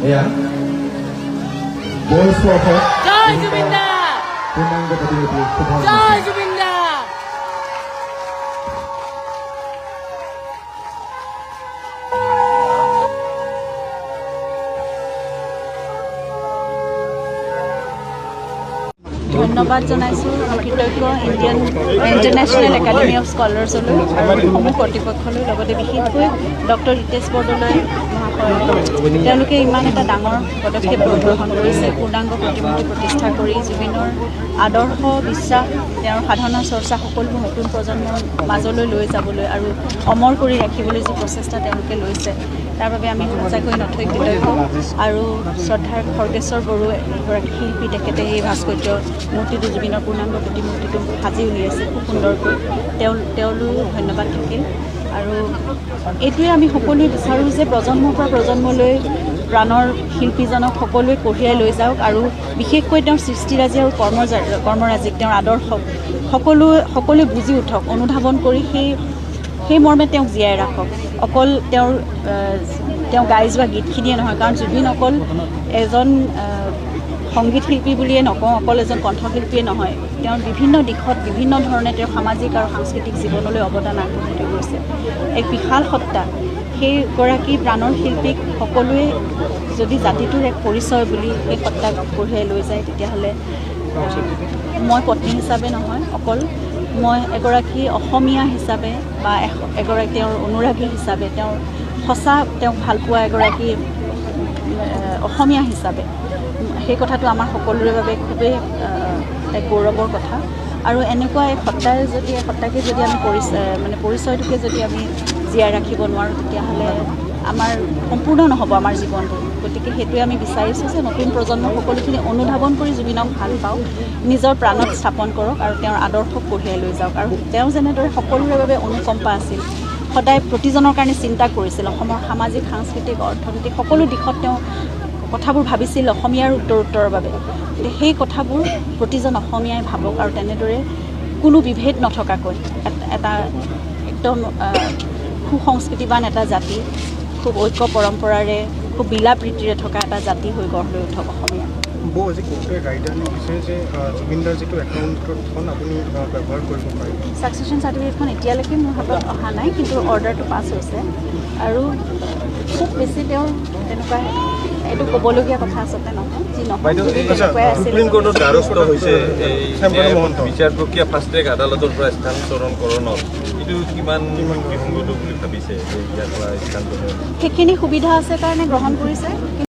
এয়া বল স্পৰ্শত জয় জুবিন দা পূৰ্ণাংগ প্ৰতিনিধি জয় জুবিন দা ধন্যবাদ জনাইছোঁ কৃতজ্ঞ ইণ্টাৰনেশ্যনেল একাডেমি অফ স্কলাৰ্ছলৈ আৰু সমূহ কৰ্তৃপক্ষলৈ লগতে বিশেষকৈ ডক্টৰ ৰিতেশ বৰদলৈ মহাশয় তেওঁলোকে ইমান এটা ডাঙৰ পদক্ষেপ গ্ৰহণ কৰিছে পূৰ্ণাংগ প্ৰতিমূৰ্তি প্ৰতিষ্ঠা কৰি জুবিনৰ আদৰ্শ বিশ্বাস তেওঁৰ সাধনা চৰ্চা সকলোবোৰ নতুন প্ৰজন্মৰ মাজলৈ লৈ যাবলৈ আৰু অমৰ কৰি ৰাখিবলৈ যি প্ৰচেষ্টা তেওঁলোকে লৈছে তাৰ বাবে আমি সঁচাকৈ নথৈ কৃতজ্ঞ আৰু শ্ৰদ্ধাৰ খৰ্গেশ্বৰ বড়ো এগৰাকী শিল্পী তেখেতে এই ভাস্কৰ্য মূৰ্তিটো জুবিনৰ পূৰ্ণাংগ প্ৰতিমূৰ্তিটো সাজি উলিয়াইছে খুব সুন্দৰকৈ তেওঁলোকো ধন্যবাদ থাকিল আৰু এইটোৱে আমি সকলোৱে বিচাৰোঁ যে প্ৰজন্মৰ পৰা প্ৰজন্মলৈ প্ৰাণৰ শিল্পীজনক সকলোৱে কঢ়িয়াই লৈ যাওক আৰু বিশেষকৈ তেওঁৰ সৃষ্টিৰাজি আৰু কৰ্মৰাজিক তেওঁৰ আদৰ্শক সকলোৱে বুজি উঠক অনুধাৱন কৰি সেই মৰ্মে তেওঁক জীয়াই ৰাখক অকল তেওঁ গাই যোৱা গীতখিনিয়ে নহয় কাৰণ জুবিন অকল এজন সংগীত শিল্পী বুলিয়ে নকওঁ অকল এজন কণ্ঠশিল্পীয়ে নহয় তেওঁৰ বিভিন্ন দিশত বিভিন্ন ধৰণে তেওঁৰ সামাজিক আৰু সাংস্কৃতিক জীৱনলৈ অৱদান আগবঢ়াই থৈ গৈছে এক বিশাল সত্তা সেইগৰাকী প্ৰাণৰ শিল্পীক সকলোৱে যদি জাতিটোৰ এক পৰিচয় বুলি সেই সত্তাক কঢ়িয়াই লৈ যায় তেতিয়াহ'লে মই পত্নী হিচাপে নহয় অকল মই এগৰাকী অসমীয়া হিচাপে বা এগৰাকী তেওঁৰ অনুৰাগী হিচাপে তেওঁক ভালপোৱা এগৰাকী অসমীয়া হিচাপে সেই কথাটো আমাৰ সকলোৰে বাবে খুবেই এক গৌৰৱৰ কথা আৰু এনেকুৱা এক সত্তাকে যদি আমি পৰিচয়টোকে যদি আমি জীয়াই ৰাখিব নোৱাৰোঁ তেতিয়াহ'লে আমাৰ সম্পূৰ্ণ নহ'ব আমাৰ জীৱনটো গতিকে সেইটোৱে আমি বিচাৰিছোঁ যে নতুন প্ৰজন্ম সকলোখিনি অনুধাৱন কৰি জুবিনক ভাল পাওক নিজৰ প্ৰাণত স্থাপন কৰক আৰু তেওঁৰ আদৰ্শক কঢ়িয়াই লৈ যাওক আৰু তেওঁ যেনেদৰে সকলোৰে বাবে অনুকম্পা আছিল সদায় প্ৰতিজনৰ কাৰণে চিন্তা কৰিছিল অসমৰ সামাজিক সাংস্কৃতিক অৰ্থনৈতিক সকলো দিশত তেওঁ কথাবোৰ ভাবিছিল অসমীয়াৰ উত্তৰোত্তৰৰ বাবে গতিকে সেই কথাবোৰ প্ৰতিজন অসমীয়াই ভাবক আৰু তেনেদৰে কোনো বিভেদ নথকাকৈ এটা একদম সুসংস্কৃতিবান এটা জাতি খুব ঐক্য পৰম্পৰাৰে খুব মিলা প্ৰীতিৰে থকা এটা জাতি হৈ গঢ় লৈ উঠক অসমীয়া আজি কোৰ্টে গাইডলাইন দিছে যে জুবিনদাৰ যিটো একাউণ্টখন আপুনি ব্যৱহাৰ কৰিব পাৰে ছাকচেছন চাৰ্টিফিকেটখন এতিয়ালৈকে মোৰ হাতত অহা নাই কিন্তু অৰ্ডাৰটো পাছ হৈছে আৰু খুব বেছি তেওঁৰ তেনেকুৱা এইটো ক'বলগীয়া কথা আচলতে নহয় যি নহয় সুপ্ৰিম কোৰ্টত দ্বাৰস্থ হৈছে বিচাৰ প্ৰক্ৰিয়া ফাষ্ট ট্ৰেক আদালতৰ পৰা স্থানান্তৰণত এইটো কিমান বিসংগত বুলি ভাবিছে ইয়াৰ পৰা স্থানান্তৰণ সেইখিনি সুবিধা আছে কাৰণে গ্ৰহণ কৰিছে